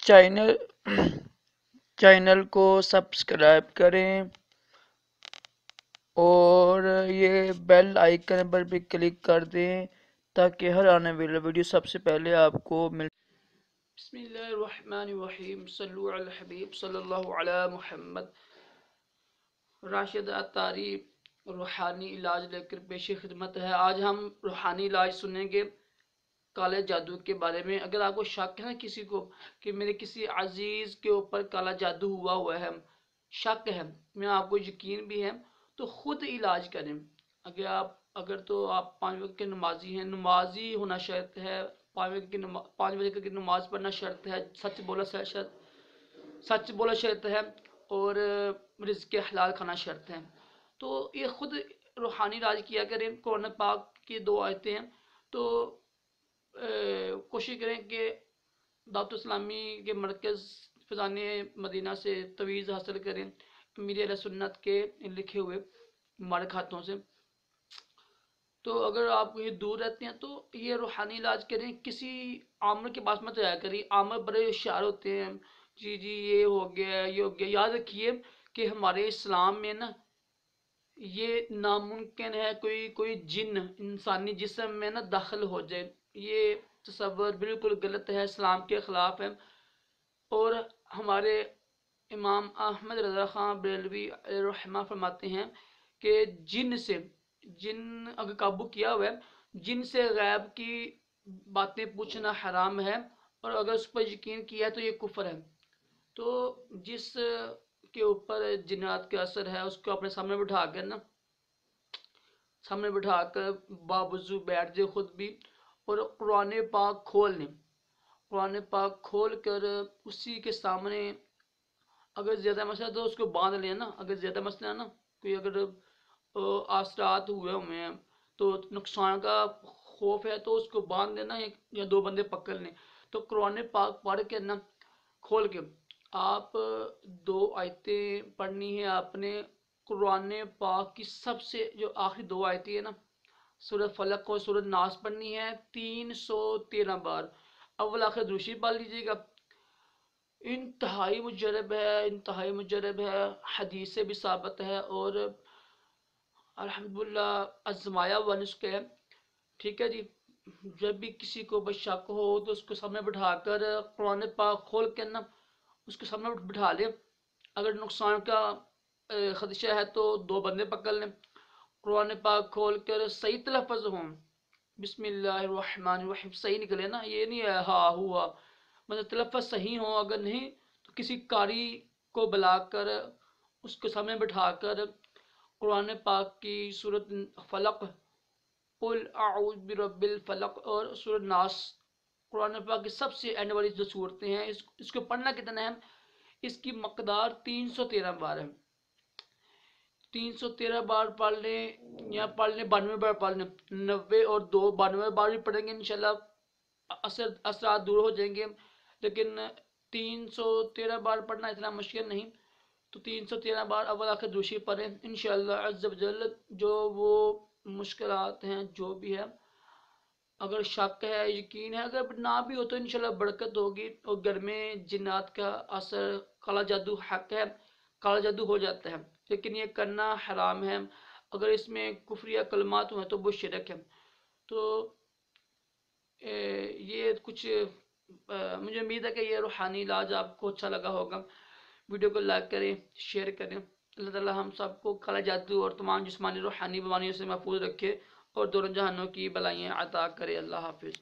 Channel channel کو subscribe کریں اور یہ بیل آئیکن پر بھی کلک کر دیں تاکہ ہر آنے والی ویڈیو سب سے پہلے آپ کو مل۔ بسم اللہ الرحمن الرحیم، صلو علی الحبیب صلی اللہ علی محمد۔ راشد عطاری روحانی علاج لے کر پیش خدمت ہے۔ آج ہم روحانی علاج سنیں گے کالے جادو کے بارے میں۔ اگر آپ کو شک ہے نا کسی کو کہ میرے کسی عزیز کے اوپر کالا جادو ہوا ہے، شک ہے، میں آپ کو یقین بھی ہے، تو خود علاج کریں۔ اگر تو آپ 5 وقت کے نمازی ہیں، نمازی ہونا شرط ہے، 5 بجے کی نماز پڑھنا شرط ہے، سچ بولا شرط ہے، اور رزق حلال کھانا شرط ہے۔ تو یہ خود روحانی علاج کیا کریں۔ قرآن پاک کی 2 آیتیں ہیں، تو کوشش کریں کہ دعوت اسلامی کے مرکز فیضان مدینہ سے تویز حاصل کریں، امیر اہل سنت کے لکھے ہوئے مبارک ہاتھوں سے۔ تو اگر آپ یہ دور رہتے ہیں تو یہ روحانی علاج کریں، کسی عامر کے پاس مت جایا کریں۔ عامر بڑے ہوشیار ہوتے ہیں، جی یہ ہو گیا یہ ہو گیا۔ یاد رکھیے کہ ہمارے اسلام میں نا یہ ناممکن ہے کوئی جن انسانی جسم میں نا داخل ہو جائے، یہ تصور بالکل غلط ہے، اسلام کے خلاف ہے۔ اور ہمارے امام احمد رضا خان بریلوی رحمہ فرماتے ہیں کہ جن اگر قابو کیا ہوا ہے، جن سے غیب کی باتیں پوچھنا حرام ہے، اور اگر اس پر یقین کیا ہے تو یہ کفر ہے۔ تو جس کے اوپر جنات کا اثر ہے اس کو اپنے سامنے بٹھا کر باوضو بیٹھ جائے خود بھی، اور قرآن پاک کھول کر اسی کے سامنے، اگر زیادہ مسئلہ تو اس کو باندھ لیں نا، اگر زیادہ مسئلہ ہے نا، کوئی اگر آثرات ہوئے ہیں تو نقصان کا خوف ہے تو اس کو باندھ لینا، یا 2 بندے پکڑ لیں۔ تو قرآن پاک پڑھ کے نا کھول کے آپ 2 آیتیں پڑھنی ہے آپ نے۔ قرآن پاک کی سب سے جو آخری 2 آیتیں ہیں نا، سورہ فلق اور سورہ ناس پڑھنی ہے 313 بار۔ اول آخر دوسری پڑھ لیجیے گا۔ انتہائی مجرب ہے، حدیث سے بھی ثابت ہے، اور الحمدللہ آزمایا ہوا نسخہ ہے، ٹھیک ہے جی۔ جب بھی کسی کو شک ہو تو اس کو سامنے بٹھا کر قرآن پاک کھول کے نا اس کو سامنے بٹھا لے۔ اگر نقصان کا خدشہ ہے تو 2 بندے پکڑ لیں، قرآن پاک کھول کر صحیح تلفظ ہوں، بسم اللہ الرحمن الرحیم صحیح نکلے نا، یہ نہیں ہے ہا ہوا، مطلب تلفظ صحیح ہو۔ اگر نہیں تو کسی قاری کو بلا کر اس کے سامنے بٹھا کر قرآن پاک کی سورۃ فلق، قل اعوذ برب الفلق، اور سورۃ ناس، قرآن پاک کی سب سے اینڈ والی جو صورتیں ہیں، اس کو پڑھنا کتنا ہے؟ اس کی مقدار 313 بار ہے۔ 313 بار پڑھ لیں، یا پڑھ لیں 92 بار پڑھ لیں، 90 اور 2 92 بار بھی پڑھیں گے انشاءاللہ اثرات دور ہو جائیں گے۔ لیکن 313 بار پڑھنا اتنا مشکل نہیں، تو 313 بار اول آخر دوسری پڑھیں انشاءاللہ عز و جل۔ جو وہ مشکلات ہیں جو بھی ہے، اگر شک ہے یقین ہے، اگر نہ بھی ہو تو انشاءاللہ برکت ہوگی، اور گھر میں جنات کا اثر، کالا جادو حق ہے، کالا جادو ہو جاتا ہے، لیکن یہ کرنا حرام ہے۔ اگر اس میں کفریہ کلمات ہوئے تو وہ شرک ہے۔ تو یہ کچھ مجھے امید ہے کہ یہ روحانی علاج آپ کو اچھا لگا ہوگا۔ ویڈیو کو لائک کریں، شیئر کریں۔ اللہ تعالی ہم سب کو کالا جادو اور تمام جسمانی روحانی بیماریوں سے محفوظ رکھے، اور دونوں جہانوں کی بلائیاں عطا کرے۔ اللہ حافظ۔